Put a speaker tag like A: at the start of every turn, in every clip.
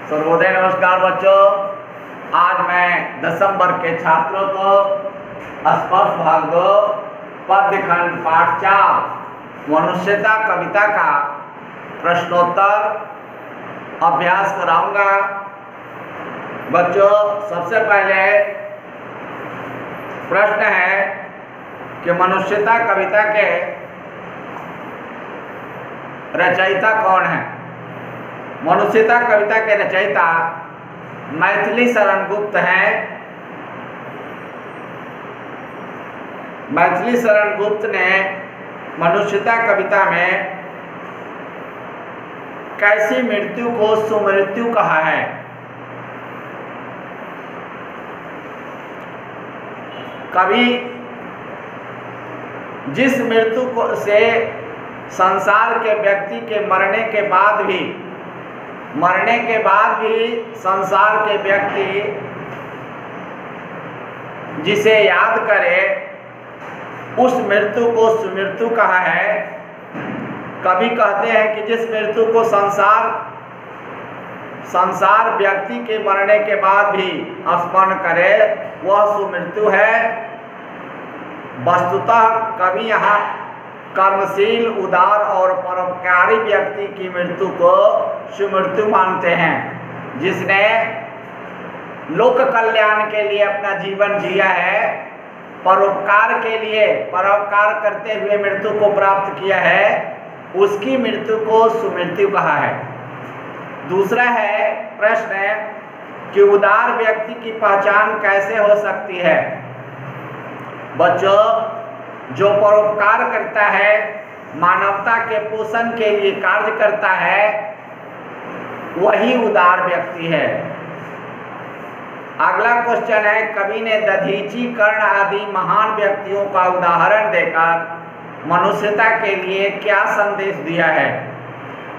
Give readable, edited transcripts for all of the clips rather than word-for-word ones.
A: सर्वोदय नमस्कार बच्चों। आज मैं 10वीं वर्ग के छात्रों को स्पर्श भाग 2 पद्य खंड पाठ 4 मनुष्यता कविता का प्रश्नोत्तर अभ्यास कराऊंगा। बच्चों, सबसे पहले प्रश्न है कि मनुष्यता कविता के रचयिता कौन है। मनुष्यता कविता के रचयिता मैथिली शरण गुप्त हैं। मैथिली शरण गुप्त ने मनुष्यता कविता में कैसी मृत्यु को सुमृत्यु कहा है। कवि जिस मृत्यु को से संसार के व्यक्ति के मरने के बाद भी संसार के व्यक्ति जिसे याद करे उस मृत्यु को सुमृत्यु कहा है। कवि कहते हैं कि जिस मृत्यु को संसार व्यक्ति के मरने के बाद भी स्मरण करे वह सुमृत्यु है। वस्तुतः कवि यहाँ कर्मशील, उदार और परोपकारी व्यक्ति की मृत्यु को सुमृत्यु मानते हैं, जिसने लोक कल्याण के लिए अपना जीवन जिया है, परोपकार के लिए परोपकार करते हुए मृत्यु को प्राप्त किया है, उसकी मृत्यु को सुमृत्यु कहा है। दूसरा है प्रश्न है कि उदार व्यक्ति की पहचान कैसे हो सकती है। बच्चों, जो परोपकार करता है, मानवता के पोषण के लिए कार्य करता है, वही उदार व्यक्ति है। अगला क्वेश्चन है, कवि ने दधीची, कर्ण आदि महान व्यक्तियों का उदाहरण देकर मनुष्यता के लिए क्या संदेश दिया है।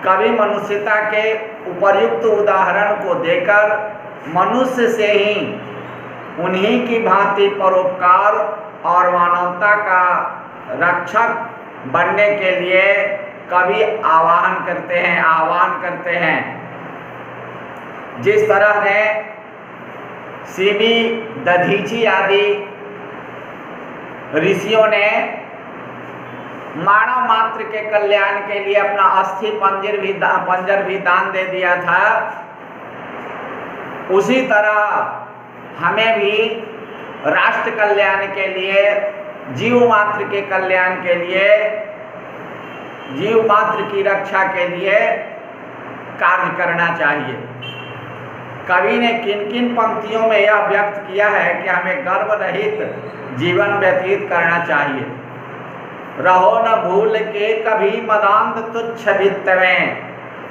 A: कवि मनुष्यता के उपर्युक्त उदाहरण को देकर मनुष्य से ही उन्हीं की भांति परोपकार और मानवता का रक्षक बनने के लिए कवि आह्वान करते हैं। जिस तरह ने सीबी, दधीची आदि ऋषियों ने मानव मात्र के कल्याण के लिए अपना अस्थि पंजर भी दान दे दिया था, उसी तरह हमें भी राष्ट्र कल्याण के लिए, जीव मात्र के कल्याण के लिए, जीव मात्र की रक्षा के लिए कार्य करना चाहिए। कवि ने किन किन पंक्तियों में यह व्यक्त किया है कि हमें गर्व रहित जीवन व्यतीत करना चाहिए। रहो न भूल के कभी मदांध तुच्छ वित्त में,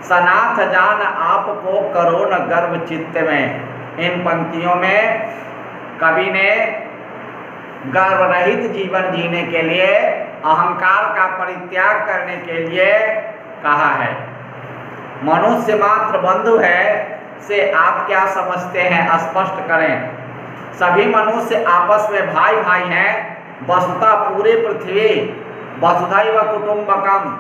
A: सनाथ जान आपको करो न गर्व चित्त में। इन पंक्तियों में कवि ने गर्व रहित जीवन जीने के लिए, अहंकार का परित्याग करने के लिए कहा है। मनुष्य मात्र बंधु है से आप क्या समझते हैं, स्पष्ट करें। सभी मनुष्य आपस में भाई भाई हैं। वस्तुतः पूरे पृथ्वी वसुधैव कुटुंबकम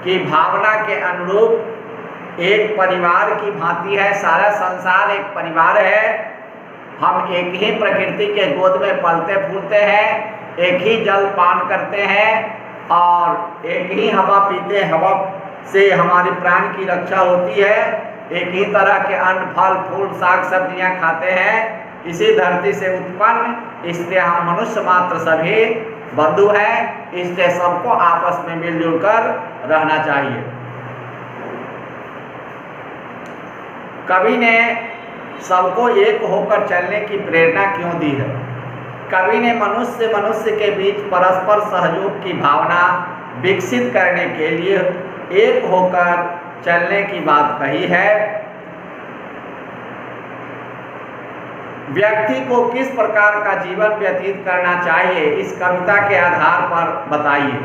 A: की भावना के अनुरूप एक परिवार की भांति है। सारा संसार एक परिवार है। हम एक ही प्रकृति के गोद में पलते फूलते हैं, एक ही जल पान करते हैं और एक ही हवा पीते हैं। हवा से हमारी प्राण की रक्षा होती है। एक ही तरह के अन्न, फल, फूल, साग सब्जियां खाते हैं, इसी धरती से उत्पन्न। इसलिए हम मनुष्य मात्र सभी बंधु हैं। इसलिए सबको आपस में मिलजुल कर रहना चाहिए। कवि ने सबको एक होकर चलने की प्रेरणा क्यों दी है। कवि ने मनुष्य के बीच परस्पर सहयोग की भावना विकसित करने के लिए एक होकर चलने की बात कही है। व्यक्ति को किस प्रकार का जीवन व्यतीत करना चाहिए, इस कविता के आधार पर बताइए।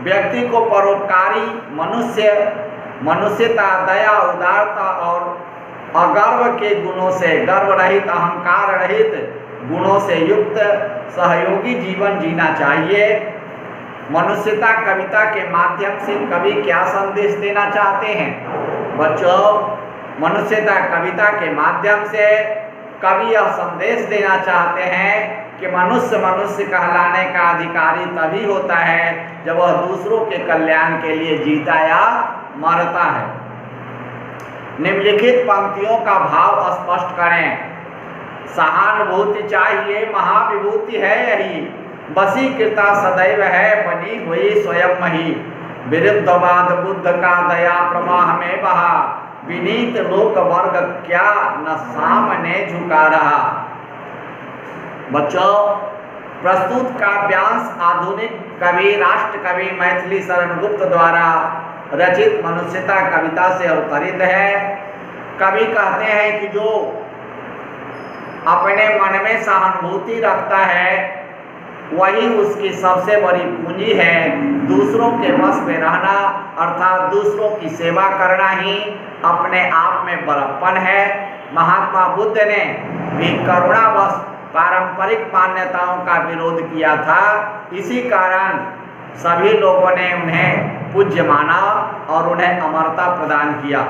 A: व्यक्ति को परोपकारी, मनुष्यता, दया, उदारता और अगर्व के गुणों से, गर्व रहित, अहंकार रहित गुणों से युक्त सहयोगी जीवन जीना चाहिए। मनुष्यता कविता के माध्यम से कवि क्या संदेश देना चाहते हैं? बच्चों, मनुष्यता कविता के माध्यम से कवि यह संदेश देना चाहते हैं कि मनुष्य मनुष्य कहलाने का अधिकारी तभी होता है जब वह दूसरों के कल्याण के लिए जीता या मरता है। निम्नलिखित पंक्तियों का भाव स्पष्ट करें। सहानुभूति चाहिए, महाविभूति है यही, वशीकृता सदैव है बनी हुई स्वयं मही। विरुद्धवाद बुद्ध का दया प्रवाह में बहा, विनीत लोक वर्ग क्या न सामने झुका रहा। बच्चों, प्रस्तुत काव्यांश आधुनिक कवि राष्ट्र कवि मैथिली शरण गुप्त द्वारा रचित मनुष्यता कविता से अवतरित है। कवि कहते हैं कि जो अपने मन में सहानुभूति रखता है वही उसकी सबसे बड़ी पूंजी है। दूसरों के वश में रहना अर्थात दूसरों की सेवा करना ही अपने आप में बड़प्पन है। महात्मा बुद्ध ने भी करुणावश पारंपरिक मान्यताओं का विरोध किया था। इसी कारण सभी लोगों ने उन्हें पूज्य माना और उन्हें अमरता प्रदान किया।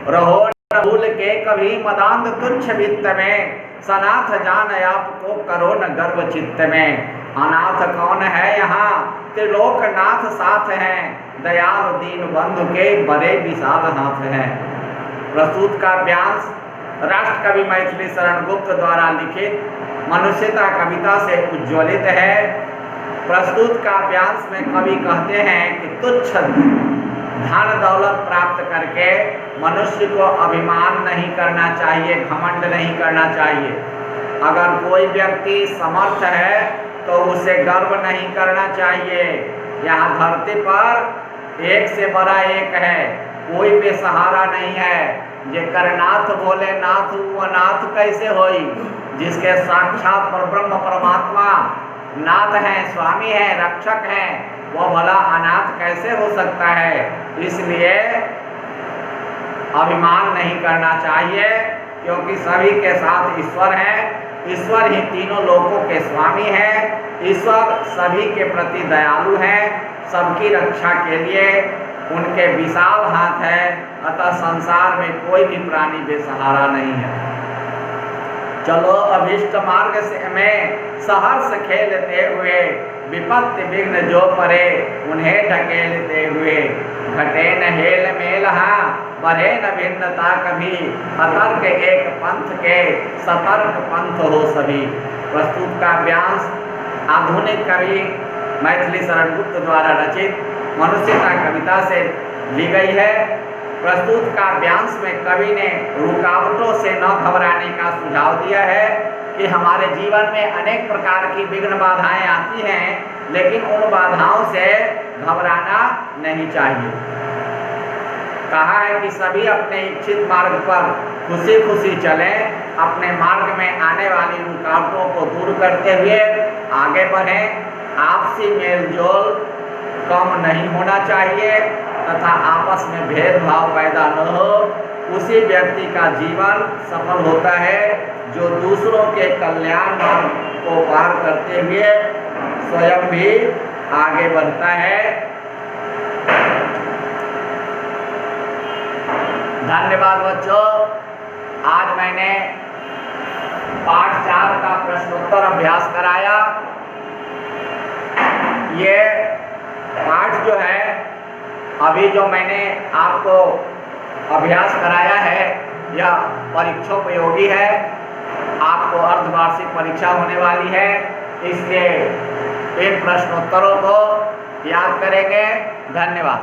A: रहो न भूल के कभी मदांध तुच्छ वित्त में, सनाथ जान आपको करो न गर्व चित्त में। अनाथ कौन है यहाँ, त्रिलोकनाथ साथ हैं, दयाल दीन बंधु के बड़े विशाल हाथ हैं। प्रस्तुत काव्यांश राष्ट्र कवि मैथिली शरण गुप्त द्वारा लिखित मनुष्यता कविता से उज्ज्वलित है। प्रस्तुत काव्यांश में कवि कहते हैं कि तुच्छ धन दौलत प्राप्त करके मनुष्य को अभिमान नहीं करना चाहिए, घमंड नहीं करना चाहिए। अगर कोई व्यक्ति समर्थ है तो उसे गर्व नहीं करना चाहिए। यहाँ धरती पर एक से बड़ा एक है, कोई बेसहारा नहीं है। जेकर नाथ बोले नाथ वो नाथ कैसे होई, जिसके साक्षात परब्रह्म परमात्मा नाथ है, स्वामी है, रक्षक है, वो भला अनाथ कैसे हो सकता है। इसलिए अभिमान नहीं करना चाहिए, क्योंकि सभी के साथ ईश्वर है। ईश्वर ही तीनों लोकों के स्वामी है। ईश्वर सभी के प्रति दयालु है, सबकी रक्षा के लिए उनके विशाल हाथ है। अतः संसार में कोई भी प्राणी बेसहारा नहीं है। चलो अभिष्ट मार्ग से में सहर्ष खेलते हुए, विपत्ति विघ्न जो परे उन्हें ढकेलते हुए। घटे न हेल मेल हाँ, बढ़े न भिन्नता कभी, अतर्क एक पंथ के सतर्क पंथ हो सभी। प्रस्तुत काव्यांश आधुनिक कवि मैथिली शरण गुप्त द्वारा रचित मनुष्यता कविता से ली गई है। प्रस्तुत काव्यांश में कवि ने रुकावटों से न घबराने का सुझाव दिया है कि हमारे जीवन में अनेक प्रकार की विघ्न बाधाएं आती हैं, लेकिन उन बाधाओं से घबराना नहीं चाहिए। कहा है कि सभी अपने इच्छित मार्ग पर खुशी खुशी चलें, अपने मार्ग में आने वाली रुकावटों को दूर करते हुए आगे बढ़ें। आपसी मेलजोल कम नहीं होना चाहिए तथा आपस में भेदभाव पैदा न हो। उसी व्यक्ति का जीवन सफल होता है जो दूसरों के कल्याण को पार करते हुए स्वयं भी आगे बढ़ता है। धन्यवाद बच्चों। आज मैंने पाठ 4 का प्रश्नोत्तर अभ्यास कराया। ये पाठ जो है अभी जो मैंने आपको अभ्यास कराया है यह परीक्षोपयोगी है। आपको अर्धवार्षिक परीक्षा होने वाली है, इसलिए इन प्रश्नोत्तरों को याद करेंगे। धन्यवाद।